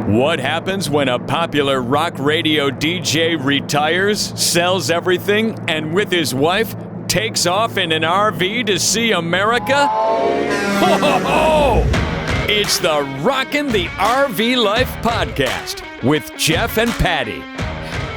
What happens when a popular rock radio DJ retires, sells everything, and with his wife takes off in an RV to see America? Ho, ho, ho! It's the Rockin' the RV Life podcast with Jeff and Patti.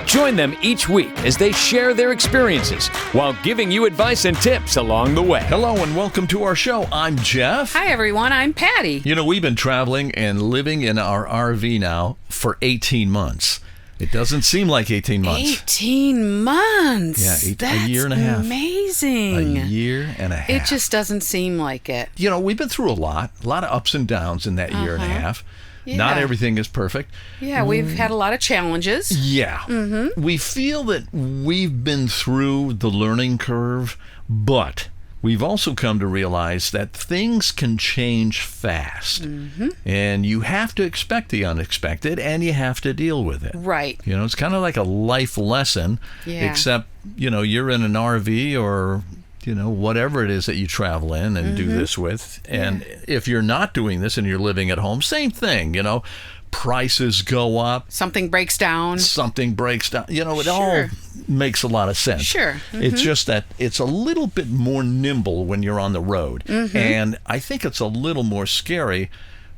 Join them each week as they share their experiences while giving you advice and tips along the way. Hello and welcome to our show. I'm Jeff. Hi everyone, I'm Patti. You know, we've been traveling and living in our RV now for 18 months. It doesn't seem like 18 months. 18 months? Yeah, That's a year and a half. Amazing. A year and a half. It just doesn't seem like it. You know, we've been through a lot of ups and downs in that year and a half. Yeah. Not everything is perfect. Yeah, we've had a lot of challenges. Yeah. Mm-hmm. We feel that we've been through the learning curve, but we've also come to realize that things can change fast. Mm-hmm. And you have to expect the unexpected, and you have to deal with it. Right. You know, it's kind of like a life lesson, except, you know, you're in an RV or, you know, whatever it is that you travel in and do this with. And if you're not doing this and you're living at home, same thing, you know. Prices go up. Something breaks down. You know, it all makes a lot of sense. Sure. Mm-hmm. It's just that it's a little bit more nimble when you're on the road. Mm-hmm. And I think it's a little more scary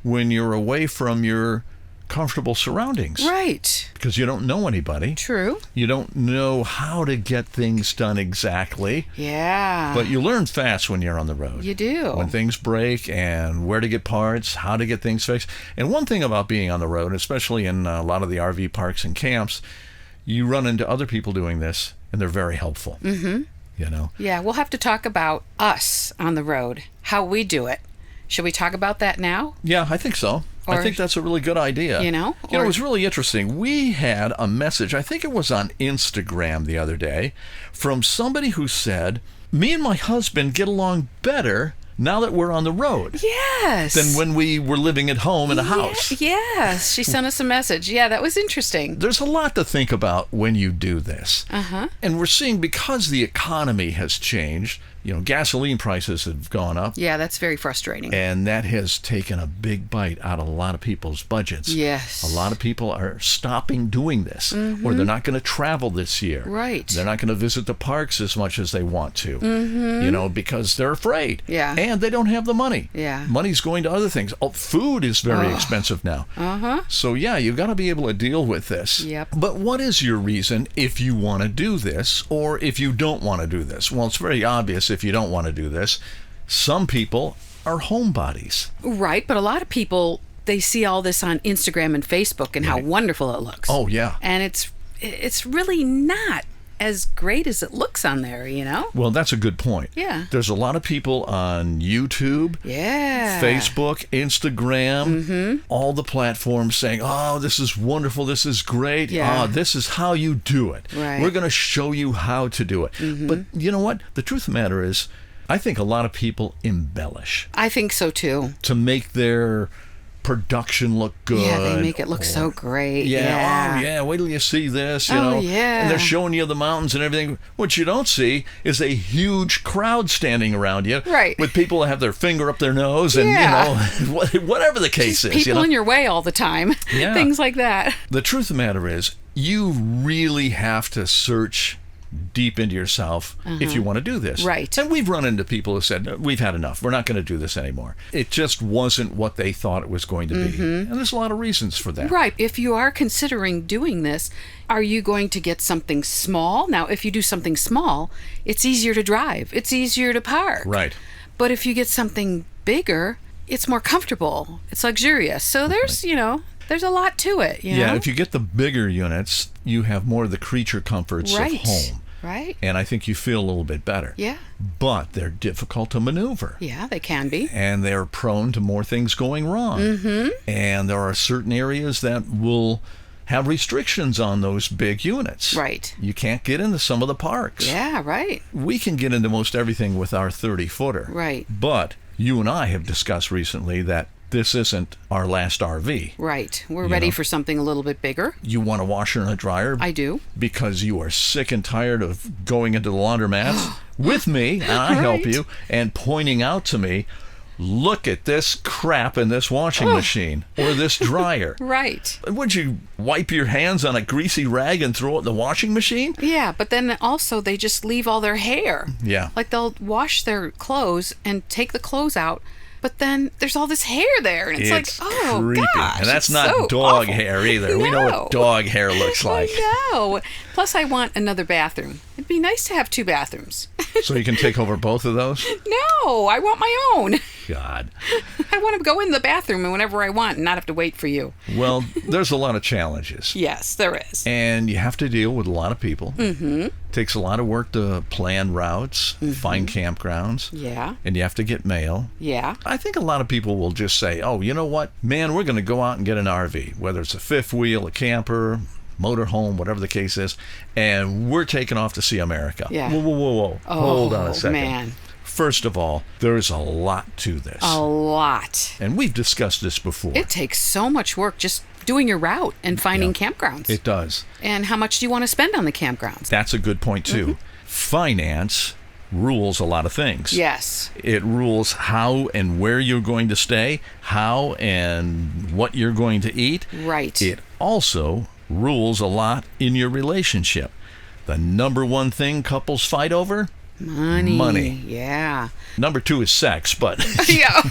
when you're away from your comfortable surroundings. Right. Because you don't know anybody. True. You don't know how to get things done exactly. Yeah. But you learn fast when you're on the road. You do. When things break and where to get parts, how to get things fixed. And one thing about being on the road, especially in a lot of the RV parks and camps, you run into other people doing this, and they're very helpful. Mm-hmm. You know? Yeah, we'll have to talk about us on the road, how we do it. Should we talk about that now? Yeah, I think so. I think that's a really good idea. You know? It was really interesting. We had a message, I think it was on Instagram the other day, from somebody who said, me and my husband get along better now that we're on the road. Yes. Than when we were living at home in a house. Yes. She sent us a message. Yeah, that was interesting. There's a lot to think about when you do this. Uh-huh. And we're seeing, because the economy has changed, you know, gasoline prices have gone up. Yeah, that's very frustrating. And that has taken a big bite out of a lot of people's budgets. Yes. A lot of people are stopping doing this, or they're not going to travel this year. Right. They're not going to visit the parks as much as they want to, you know, because they're afraid. Yeah. And they don't have the money. Yeah. Money's going to other things. Oh, food is very expensive now. Uh-huh. So, yeah, you've got to be able to deal with this. Yep. But what is your reason if you want to do this or if you don't want to do this? Well, it's very obvious if you don't want to do this. Some people are homebodies. Right, but a lot of people, they see all this on Instagram and Facebook and how wonderful it looks. Oh, yeah. And it's really not as great as it looks on there, you know? Well, that's a good point. Yeah. There's a lot of people on YouTube, Facebook, Instagram, all the platforms saying, oh, this is wonderful, this is great, this is how you do it. Right. We're going to show you how to do it. But you know what? The truth of the matter is, I think a lot of people embellish. I think so, too. To make their production look good. Yeah, they make it look so great. Yeah. Oh, yeah. Wait till you see this, you know. Yeah. And they're showing you the mountains and everything. What you don't see is a huge crowd standing around you. Right. With people that have their finger up their nose and, you know, whatever the case is. People you know? in your way all the time. Yeah. Things like that. The truth of the matter is, you really have to search deep into yourself if you want to do this. Right. And we've run into people who said, we've had enough. We're not going to do this anymore. It just wasn't what they thought it was going to be. And there's a lot of reasons for that. Right. If you are considering doing this, are you going to get something small? Now, if you do something small, it's easier to drive. It's easier to park. Right. But if you get something bigger, it's more comfortable. It's luxurious. So there's, you know, there's a lot to it, you know? Yeah, if you get the bigger units, you have more of the creature comforts of home. Right. And I think you feel a little bit better. Yeah. But they're difficult to maneuver. Yeah, they can be. And they're prone to more things going wrong. Mm-hmm. And there are certain areas that will have restrictions on those big units. Right. You can't get into some of the parks. Yeah, right. We can get into most everything with our 30-footer. Right. But you and I have discussed recently that this isn't our last RV. Right. We're ready for something a little bit bigger. You want a washer and a dryer? I do. Because you are sick and tired of going into the laundromats with me, and I help you, and pointing out to me, look at this crap in this washing machine or this dryer. Right. Would you wipe your hands on a greasy rag and throw it in the washing machine? Yeah, but then also they just leave all their hair. Yeah. Like they'll wash their clothes and take the clothes out, but then there's all this hair there, and it's like, oh, creepy. gosh. And that's it's not so dog awful. hair either. We know No. what dog hair looks like. I know. Plus, I want another bathroom. It'd be nice to have 2 bathrooms. So you can take over both of those? No, I want my own. God. I want to go in the bathroom whenever I want and not have to wait for you. Well, there's a lot of challenges. Yes, there is. And you have to deal with a lot of people. Mm-hmm. Takes a lot of work to plan routes, find campgrounds. Yeah. And you have to get mail. Yeah. I think a lot of people will just say, oh, you know what? Man, we're going to go out and get an RV, whether it's a fifth wheel, a camper, motorhome, whatever the case is, and we're taking off to see America. Yeah. Whoa. Hold on a second. Man. First of all, there's a lot to this. A lot. And we've discussed this before. It takes so much work just doing your route and finding campgrounds. It does. And how much do you want to spend on the campgrounds? That's a good point, too. Finance rules a lot of things. Yes. It rules how and where you're going to stay, how and what you're going to eat. Right. It also rules a lot in your relationship. The number one thing couples fight over? Money. Yeah. Number 2 is sex, but Yeah.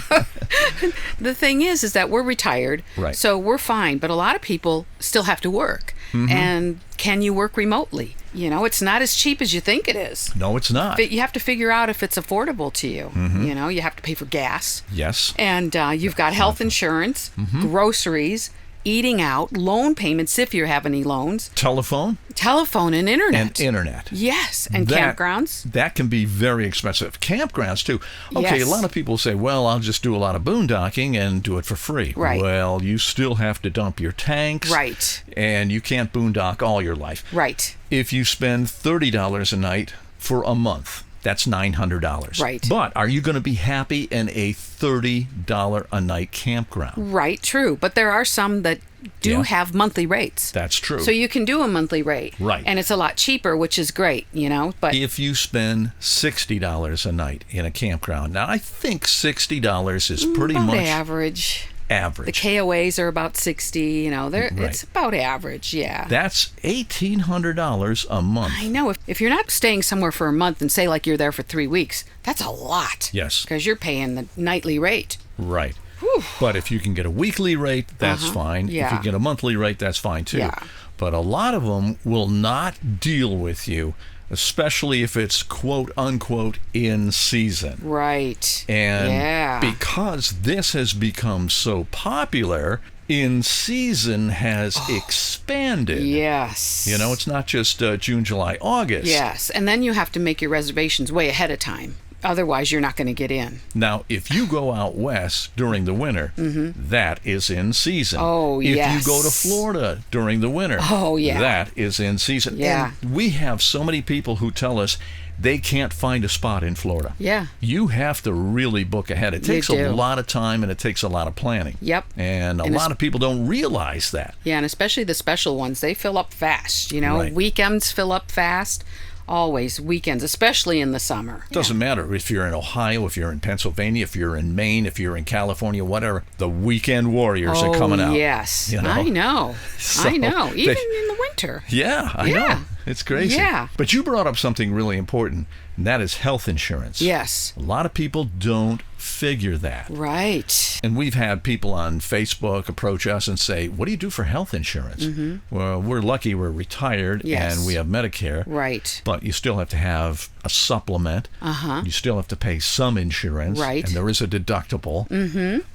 The thing is that we're retired, Right. so we're fine. But a lot of people still have to work. And can you work remotely? You know, it's not as cheap as you think it is. no, it's not. But you have to figure out if it's affordable to you. You know, you have to pay for gas. Yes. And you've got health insurance, groceries, eating out, loan payments if you have any loans, Telephone telephone and internet. and internet. Yes, and That- campgrounds. That can be very expensive. Campgrounds, too. Okay, Yes. a lot of people say, well, I'll just do a lot of boondocking and do it for free. Right. Well, you still have to dump your tanks. Right. And you can't boondock all your life. Right. If you spend $30 a night for a month, that's $900. Right. But are you going to be happy in a $30 a night campground? Right, true. But there are some that do Yeah. have monthly rates. That's true. So you can do a monthly rate. Right. And it's a lot cheaper, which is great, you know. But If you spend $60 a night in a campground, now I think $60 is pretty about much average. The average. KOAs are about 60, you know. It's about average, yeah. That's $1,800 a month. I know. If you're not staying somewhere for a month and say like you're there for 3 weeks, that's a lot. Yes. Because you're paying the nightly rate. Right. Whew. But if you can get a weekly rate, that's fine. If Yeah. you get a monthly rate, that's fine too. Yeah. But a lot of them will not deal with you, especially if it's quote unquote in season. Right. And yeah. because this has become so popular, in season has expanded. Yes. You know, it's not just June, July, August. Yes. And then you have to make your reservations way ahead of time. Otherwise, you're not going to get in. Now, if you go out west during the winter, that is in season. Oh, if yes. you go to Florida during the winter, Oh, yeah. that is in season. Yeah. And we have so many people who tell us they can't find a spot in Florida. Yeah. You have to really book ahead. It You takes do. a lot of time and it takes a lot of planning. Yep. And a And lot of people don't realize that. Yeah, and especially the special ones, they fill up fast. You know, Right. weekends fill up fast. Always weekends, especially in the summer. Doesn't matter if you're in Ohio, if you're in Pennsylvania, if you're in Maine, if you're in California, whatever. The weekend warriors are coming out. Yes, you know? I know. So I know. Even they- in the winter. Yeah, I Yeah. know. It's crazy. Yeah. But you brought up something really important, and that is health insurance. Yes. A lot of people don't figure that. Right. And we've had people on Facebook approach us and say, what do you do for health insurance? Well, we're lucky we're retired Yes. and we have Medicare. Right. But you still have to have a supplement. Uh-huh. You still have to pay some insurance. Right. And there is a deductible.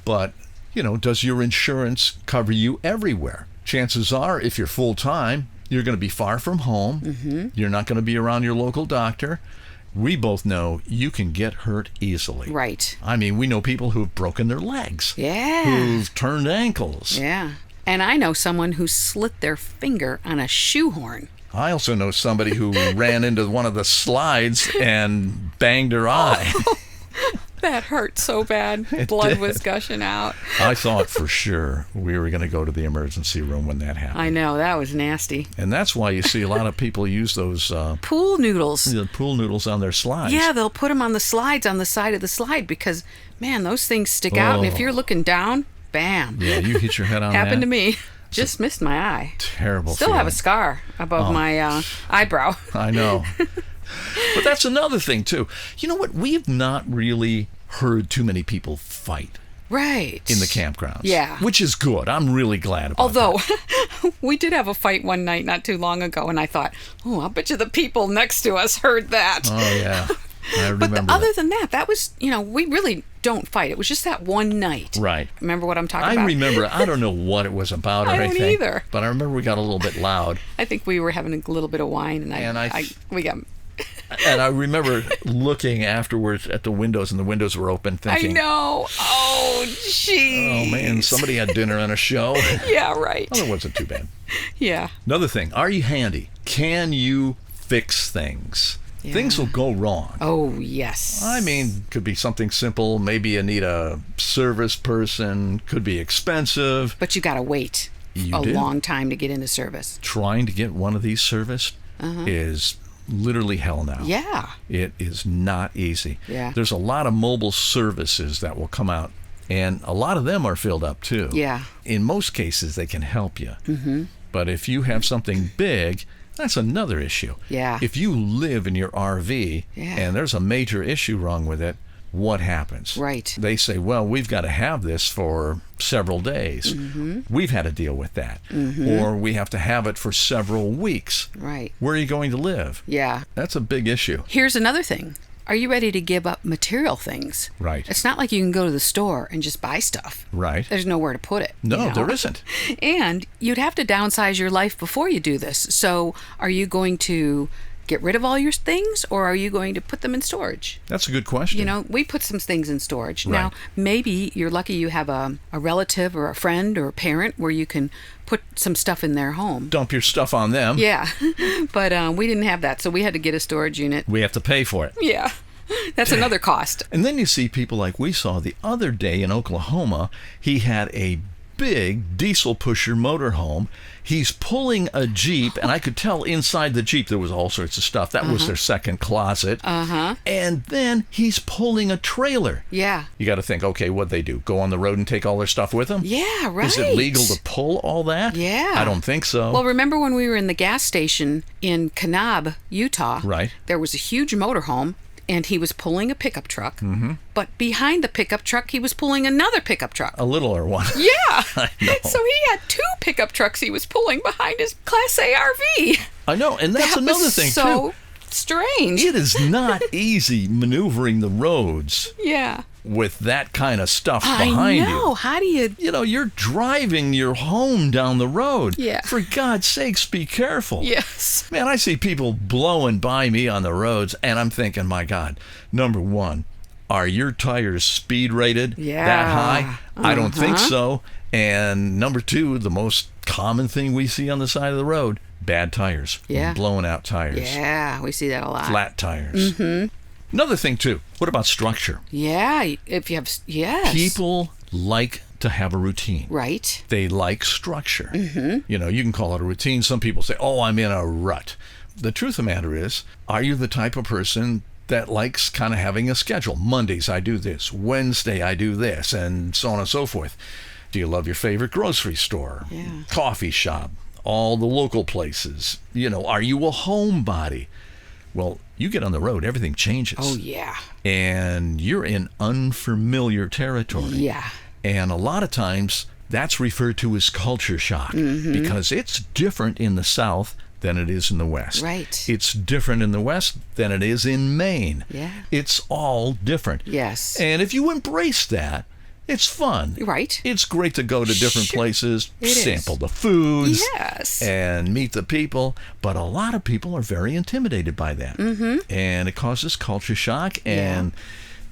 But, you know, does your insurance cover you everywhere? Chances are, if you're full-time, you're going to be far from home. You're not going to be around your local doctor. We both know you can get hurt easily. Right. I mean, we know people who've broken their legs, Yeah. who've turned ankles. Yeah. And I know someone who slit their finger on a shoehorn. I also know somebody who ran into one of the slides and banged her eye. That hurt so bad. Blood was gushing out. I thought for sure we were going to go to the emergency room when that happened. I know, that was nasty. And that's why you see a lot of people use those Pool noodles. the pool noodles on their slides. Yeah, they'll put them on the slides on the side of the slide because, man, those things stick out. And if you're looking down, bam. Yeah, you hit your head on that. Happened to me. Just missed my eye. Terrible Still have a feeling. scar above my eyebrow. I know. But that's another thing, too. You know what? We've not really heard too many people fight Right. in the campgrounds. Yeah. Which is good. I'm really glad about Although, that. we did have a fight one night not too long ago, and I thought, oh, I'll bet you the people next to us heard that. Oh, yeah. I remember But that. other than that, that was, we really don't fight. It was just that one night. Right. Remember what I'm talking about? I remember. I don't know what it was about or I don't anything. either. But I remember we got a little bit loud. I think we were having a little bit of wine, and we got... And I remember looking afterwards at the windows, and the windows were open, I thinking, know. Oh, jeez. oh, man, somebody had dinner on a show. Yeah, right. Well, it wasn't too bad. Yeah. Another thing, are you handy? Can you fix things? Yeah. Things will go wrong. Oh, yes. I mean, could be something simple. Maybe you need a service person. Could be expensive. But you got to wait You a do. long time to get into service. Trying to get one of these serviced is literally hell now. Yeah. It is not easy. Yeah. There's a lot of mobile services that will come out, and a lot of them are filled up too. Yeah. In most cases, they can help you. Mm-hmm. But if you have something big, that's another issue. Yeah. If you live in your RV Yeah. and there's a major issue wrong with it, what happens? Right. They say, well, we've got to have this for several days. Mm-hmm. We've had to deal with that. Mm-hmm. Or we have to have it for several weeks. Right. Where are you going to live? Yeah. That's a big issue. Here's another thing. Are you ready to give up material things? Right. It's not like you can go to the store and just buy stuff. Right. There's nowhere to put it. No, you know? there isn't. And you'd have to downsize your life before you do this. So are you going to get rid of all your things, or are you going to put them in storage? That's a good question. We put some things in storage. Right. Now, maybe you're lucky you have a relative or a friend or a parent where you can put some stuff in their home. Dump your stuff on them. Yeah. But we didn't have that, so we had to get a storage unit. We have to pay for it. Yeah. That's another cost. And then you see people like we saw the other day in Oklahoma. He had a big diesel pusher motorhome. He's pulling a Jeep, and I could tell inside the Jeep there was all sorts of stuff. That was their second closet. Uh-huh. And then he's pulling a trailer. Yeah. You got to think, okay, what'd they do? Go on the road and take all their stuff with them? Yeah, right. Is it legal to pull all that? Yeah. I don't think so. Well, remember when we were in the gas station in Kanab, Utah? Right. There was a huge motorhome, and he was pulling a pickup truck. Mm-hmm. But behind the pickup truck, he was pulling another pickup truck. A littler one. Yeah. I know. So he had two pickup trucks he was pulling behind his Class A RV. I know, and that's That another was thing, so too. strange. It is not easy maneuvering the roads Yeah. with that kind of stuff behind I know. you. How do you... You're driving your home down the road. Yeah. For God's sakes, be careful. Yes. Man, I see people blowing by me on the roads, and I'm thinking, my God, number one, are your tires speed rated Yeah. that high? I don't think Uh-huh. so. And number two, the most common thing we see on the side of the road, bad tires. Yeah. Blown out tires. Yeah, we see that a lot. Flat tires. Mm-hmm. Another thing, too, what about structure? Yeah, if you have... Yes. People like to have a routine. Right. They like structure. Mm-hmm. You can call it a routine. Some people say, oh, I'm in a rut. The truth of the matter is, are you the type of person that likes kind of having a schedule? Mondays, I do this. Wednesday, I do this, and so on and so forth. Do you love your favorite grocery store? Yeah. Coffee shop? All the local places? Are you a homebody? Well, you get on the road, everything changes. Oh, yeah. And you're in unfamiliar territory. Yeah. And a lot of times that's referred to as culture shock because it's different in the South than it is in the West. Right. It's different in the West than it is in Maine. Yeah. It's all different. Yes. And if you embrace that, it's fun. Right. It's great to go to different Sure. places, It is. sample the foods, Yes. and meet the people. But a lot of people are very intimidated by that. Mm-hmm. And it causes culture shock, and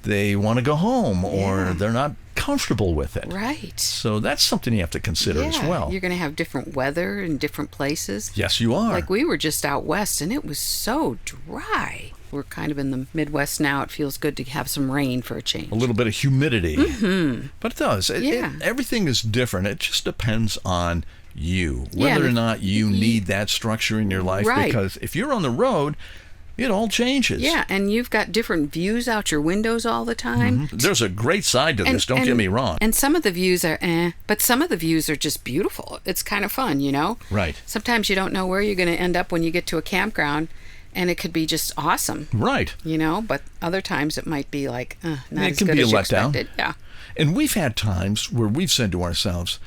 they want to go home, or they're not comfortable with it. Right. So that's something you have to consider as well. You're going to have different weather in different places. Yes, you are. Like we were just out west, and it was so dry. We're kind of in the Midwest now. It feels good to have some rain for a change. A little bit of humidity. Mm-hmm. But it does. Everything is different. It just depends on you, Yeah, whether or and not you need that structure in your life. Right. Because if you're on the road, it all changes. Yeah, and you've got different views out your windows all the time. Mm-hmm. There's a great side to this, don't get me wrong. And some of the views are but some of the views are just beautiful. It's kind of fun, you know? Right. Sometimes you don't know where you're going to end up when you get to a campground, and it could be just awesome. Right. You know, but other times it might be like, not as can good be as a you letdown. expected. Yeah. And we've had times where we've said to ourselves,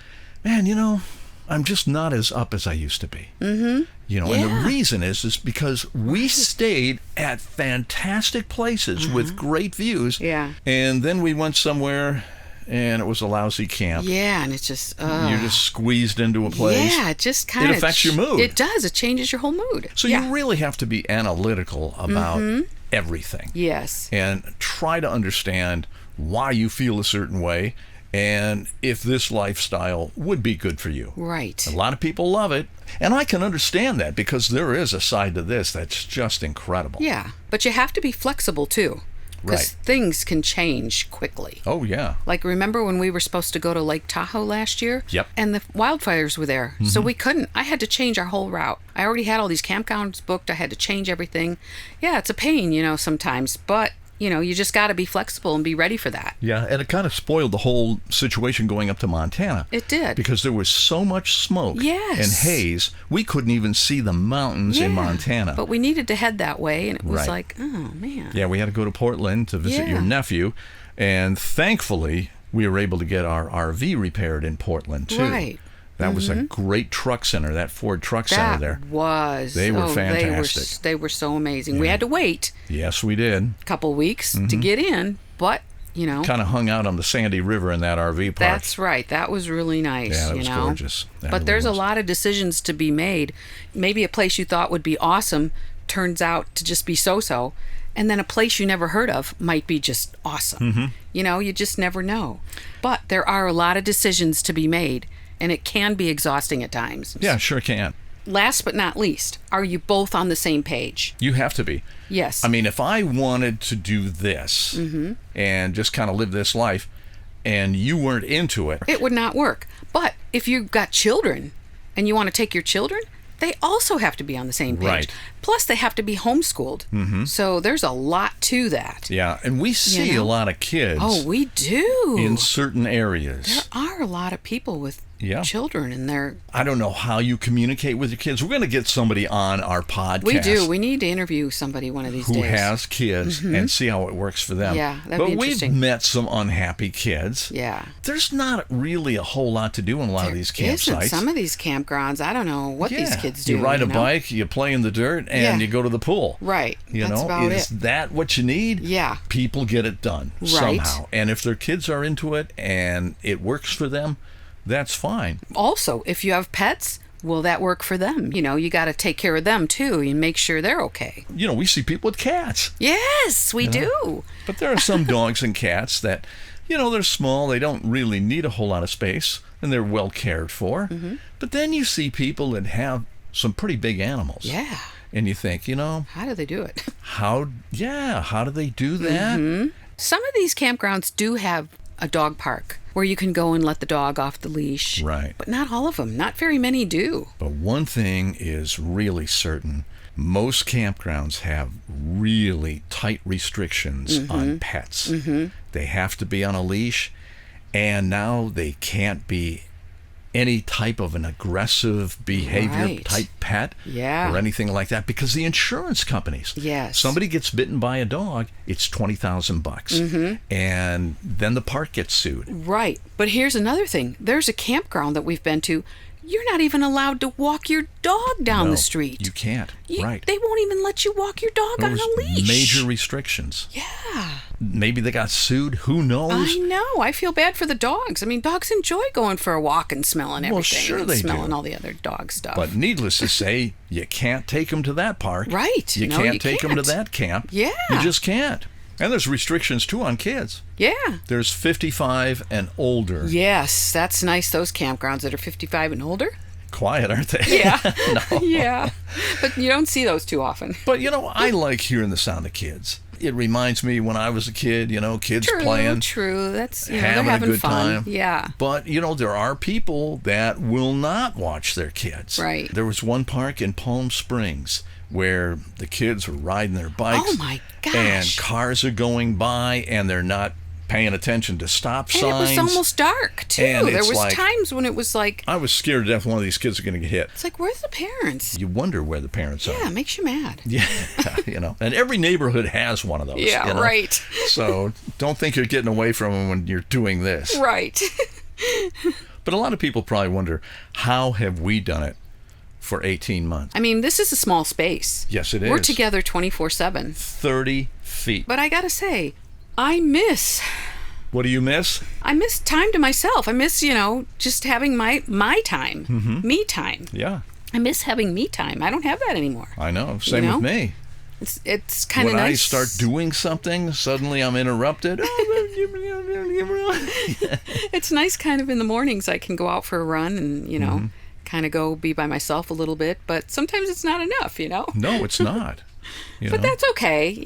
man, you know, I'm just not as up as I used to be. Mm-hmm. You know, and the reason is because we stayed at fantastic places with great views. Yeah. And then we went somewhere and it was a lousy camp. Yeah, and it's just... You're just squeezed into a place. Yeah, it just kind of... It affects your mood. It does. It changes your whole mood. So you really have to be analytical about everything. Yes. And try to understand why you feel a certain way and if this lifestyle would be good for you. Right. A lot of people love it, and I can understand that because there is a side to this that's just incredible. Yeah, but you have to be flexible too, because Right. things can change quickly. Oh, yeah. Like, remember when we were supposed to go to Lake Tahoe last year? Yep. And the wildfires were there, so we couldn't. I had to change our whole route. I already had all these campgrounds booked. I had to change everything. Yeah, it's a pain, you know, sometimes, but... You know, you just got to be flexible and be ready for that. Yeah, and it kind of spoiled the whole situation going up to Montana. It did. Because there was so much smoke Yes. and haze, we couldn't even see the mountains in Montana. But we needed to head that way, and it was Right. like, oh, man. Yeah, we had to go to Portland to visit your Yeah. nephew, and thankfully, we were able to get our RV repaired in Portland, too. Right. That was a great truck center, that Ford Truck Center there. Was. They were fantastic. They were so amazing. We had to wait Yes, we did. a couple weeks to get in, but, you know. Kind of hung out on the Sandy River in that RV park. That's right. That was really nice. Yeah, that you was know? gorgeous. That But really there's was. a lot of decisions to be made. Maybe a place you thought would be awesome turns out to just be so-so. And then a place you never heard of might be just awesome. You know, you just never know. But there are a lot of decisions to be made, and it can be exhausting at times. Yeah, sure can. Last but not least, are you both on the same page? You have to be. Yes. I mean, if I wanted to do this and just kind of live this life and you weren't into it, it would not work. But if you've got children and you want to take your children, they also have to be on the same page. Right. Plus, they have to be homeschooled. So there's a lot to that. yeah, and we see know? a lot of kids Oh, we do. in certain areas. There are a lot of people with Yeah. children, and they're... I don't know how you communicate with your kids. We're going to get somebody on our podcast. We do. We need to interview somebody one of these who days. has kids and see how it works for them. Yeah, that'd but be we've interesting. met some unhappy kids. Yeah. There's not really a whole lot to do in a lot of these Isn't campsites. some of these campgrounds, I don't know what these kids do. You ride a know? bike, you play in the dirt, and Yeah. you go to the pool. Right. You That's know, about is it. that what you need? Yeah. People get it done Right. somehow. And if their kids are into it and it works for them, that's fine. Also, if you have pets, will that work for them? You know, you got to take care of them too and make sure they're okay. You know, we see people with cats. Yes, we do. But there are some dogs and cats that, you know, they're small, they don't really need a whole lot of space, and they're well cared for. But then you see people that have some pretty big animals. Yeah. And you think, you know, How do they do it? how do they do that? Some of these campgrounds do have a dog park where you can go and let the dog off the leash. Right. But not all of them. Not very many do. But one thing is really certain. Most campgrounds have really tight restrictions on pets. They have to be on a leash, and now they can't be any type of an aggressive behavior Right. type pet Yeah. or anything like that, because the insurance companies. Yes. Somebody gets bitten by a dog, it's $20,000, and then the park gets sued. Right. But here's another thing. There's a campground that we've been to. You're not even allowed to walk your dog down No, the street. You can't. Right. They won't even let you walk your dog on There's a leash. major restrictions. Yeah. Maybe they got sued. Who knows? I know. I feel bad for the dogs. I mean, dogs enjoy going for a walk and smelling everything. Well, sure and they smelling do. all the other dog stuff. But needless to say, you can't take them to that park. Right. You No, can't you take them to can't. that camp. Yeah. You just can't. And there's restrictions, too, on kids. Yeah. There's 55 and older. Yes, that's nice. Those campgrounds that are 55 and older. quiet, aren't they? Yeah. No. Yeah. But you don't see those too often. But, I like hearing the sound of kids. It reminds me when I was a kid, kids playing. True. That's, they're having having a good fun. time. Yeah. But, there are people that will not watch their kids. Right. There was one park in Palm Springs where the kids were riding their bikes. Oh, my gosh. And cars are going by and they're not paying attention to stop signs. And it was almost dark, too. And There it's was like, times when it was like, I was scared to death one of these kids are going to get hit. it's like, where's the parents? You wonder where the parents are. Yeah, it makes you mad. Yeah, and every neighborhood has one of those. Yeah, right. So don't think you're getting away from them when you're doing this. Right. But a lot of people probably wonder, how have we done it for 18 months? I mean, this is a small space. Yes, it is. We're together 24/7. 30 feet. But I gotta say, I miss What do you miss? time to myself. I miss, just having my time, me time. Yeah, I miss having me time. I don't have that anymore. I know. Same with me. It's kind of When nice. I start doing something, suddenly I'm interrupted. It's nice kind of in the mornings. I can go out for a run and, kind of go be by myself a little bit. But sometimes it's not enough, No, it's not. But that's okay.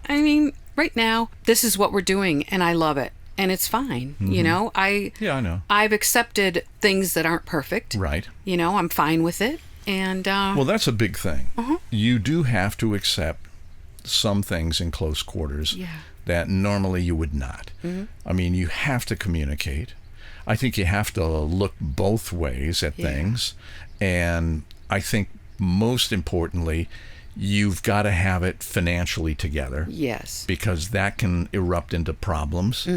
I mean, right now, this is what we're doing, and I love it. And it's fine. Yeah, I know. I've accepted things that aren't perfect. Right. I'm fine with it. And Well, that's a big thing. You do have to accept some things in close quarters that normally you would not. I mean, you have to communicate. I think you have to look both ways at things. And I think most importantly, you've got to have it financially together. yes. Because that can erupt into problems.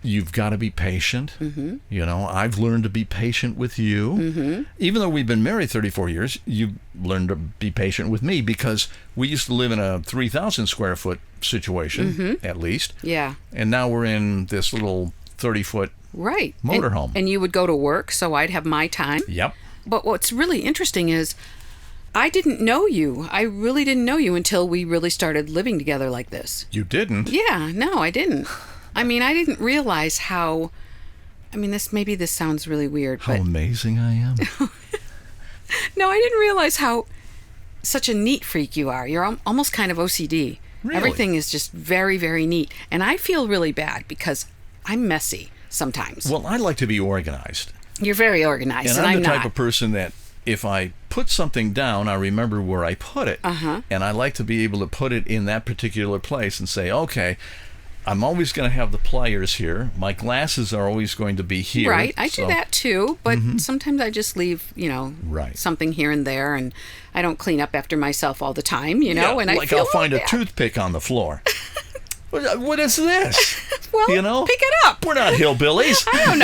You've got to be patient. I've learned to be patient with you. Even though we've been married 34 years, you've learned to be patient with me because we used to live in a 3,000 square foot situation, at least. Yeah. And now we're in this little 30-foot Right. motorhome. And you would go to work, so I'd have my time. Yep. But what's really interesting is I didn't know you. I really didn't know you until we really started living together like this. You didn't? Yeah, no, I didn't. I mean, I didn't realize how... I mean, this sounds really weird, How but... amazing I am. No, I didn't realize how such a neat freak you are. You're almost kind of OCD. Really? Everything is just very, very neat. And I feel really bad because I'm messy sometimes. Well, I like to be organized. You're very organized, And and I'm the not. type of person that if I put something down, I remember where I put it. And I like to be able to put it in that particular place and say, okay, I'm always going to have the pliers here. My glasses are always going to be here. Right, I do that too, but sometimes I just leave, Right. something here and there, and I don't clean up after myself all the time, Yeah, and I like feel I'll find a bad. toothpick on the floor. What is this? Well, pick it up. We're not hillbillies. I don't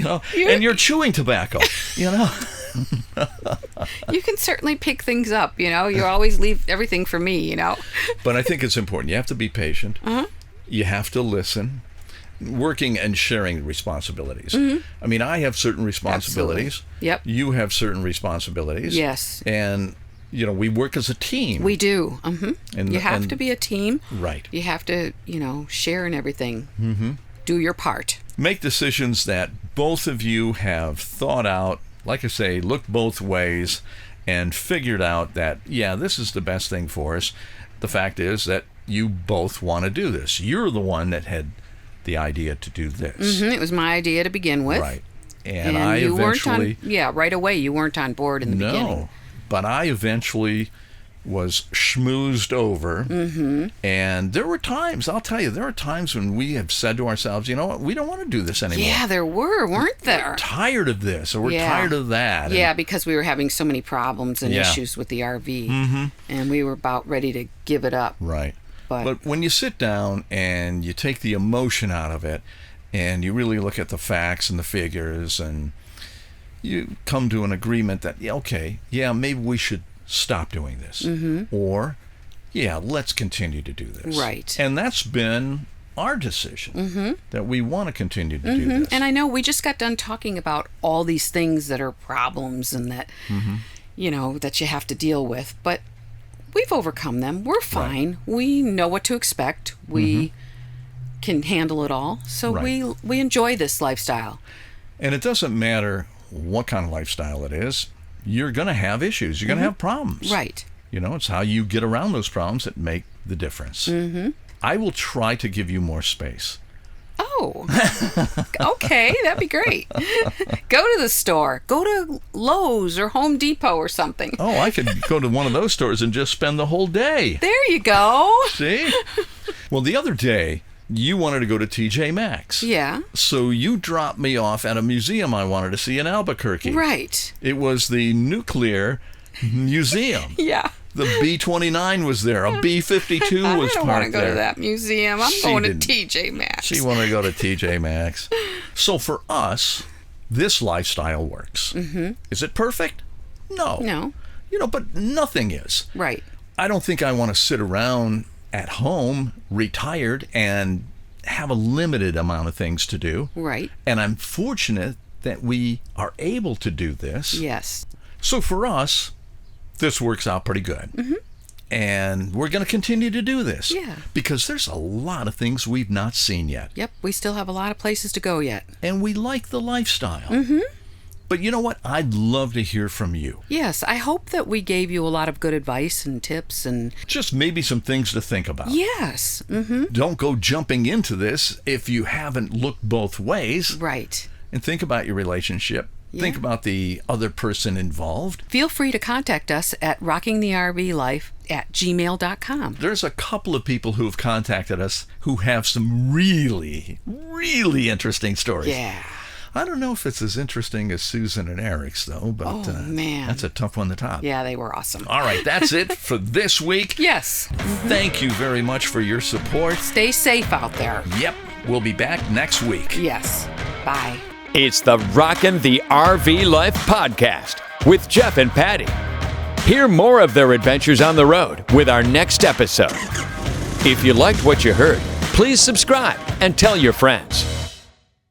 know. And you're chewing tobacco. You can certainly pick things up, You always leave everything for me, But I think it's important. You have to be patient. You have to listen. Working and sharing responsibilities. I mean, I have certain responsibilities. Absolutely. Yep. You have certain responsibilities. Yes. And, we work as a team. We do. And- You have and- to be a team. Right. You have to, share in everything. Do your part. Make decisions that both of you have thought out, like I say, looked both ways, and figured out that, this is the best thing for us. The fact is that you both want to do this. You're the one that had the idea to do this. It was my idea to begin with. Right. And I you eventually... weren't on, right away, you weren't on board in the beginning. But I eventually was schmoozed over. And there were times, I'll tell you, there are times when we have said to ourselves, you know what, we don't want to do this anymore. Yeah, there weren't there? We're tired of this, or we're tired of that. Yeah, because we were having so many problems and issues with the RV. And we were about ready to give it up. Right. But when you sit down and you take the emotion out of it, and you really look at the facts and the figures, and you come to an agreement that, maybe we should stop doing this. Or, let's continue to do this. Right. And that's been our decision, that we want to continue to do this. And I know we just got done talking about all these things that are problems and that, that you have to deal with. But we've overcome them. We're fine. Right. We know what to expect. We can handle it all. So we enjoy this lifestyle. And it doesn't matter what kind of lifestyle it is, you're going to have issues. You're going to have problems. Right. You know, it's how you get around those problems that make the difference. I will try to give you more space. Oh, okay, that'd be great. Go to the store. Go to Lowe's or Home Depot or something. Oh, I could go to one of those stores and just spend the whole day. There you go. See? Well, the other day, you wanted to go to TJ Maxx. Yeah. So you dropped me off at a museum I wanted to see in Albuquerque. Right. It was the Nuclear Museum. Yeah. The B-29 was there. A B-52 was I parked don't want to go there. to that museum. I'm She going to didn't. TJ Maxx. She wanted to go to TJ Maxx. So for us, this lifestyle works. Is it perfect? No. No. You know, but nothing is. Right. I don't think I want to sit around at home, retired, and have a limited amount of things to do. Right. And I'm fortunate that we are able to do this. Yes. So for us, this works out pretty good. And we're going to continue to do this. Yeah. Because there's a lot of things we've not seen yet. Yep. We still have a lot of places to go yet. And we like the lifestyle. But you know what? I'd love to hear from you. Yes. I hope that we gave you a lot of good advice and tips and. Just maybe some things to think about. Yes. Don't go jumping into this if you haven't looked both ways. Right. And think about your relationship. Think about the other person involved. Feel free to contact us at rockingthervlife@gmail.com. There's a couple of people who have contacted us who have some really, really interesting stories. Yeah. I don't know if it's as interesting as Susan and Eric's, though, but Oh, man. that's a tough one to top. Yeah, they were awesome. All right, that's it for this week. Yes. Thank you very much for your support. Stay safe out there. Yep, we'll be back next week. Yes. Bye. It's the Rockin' the RV Life podcast with Jeff and Patti. Hear more of their adventures on the road with our next episode. If you liked what you heard, please subscribe and tell your friends.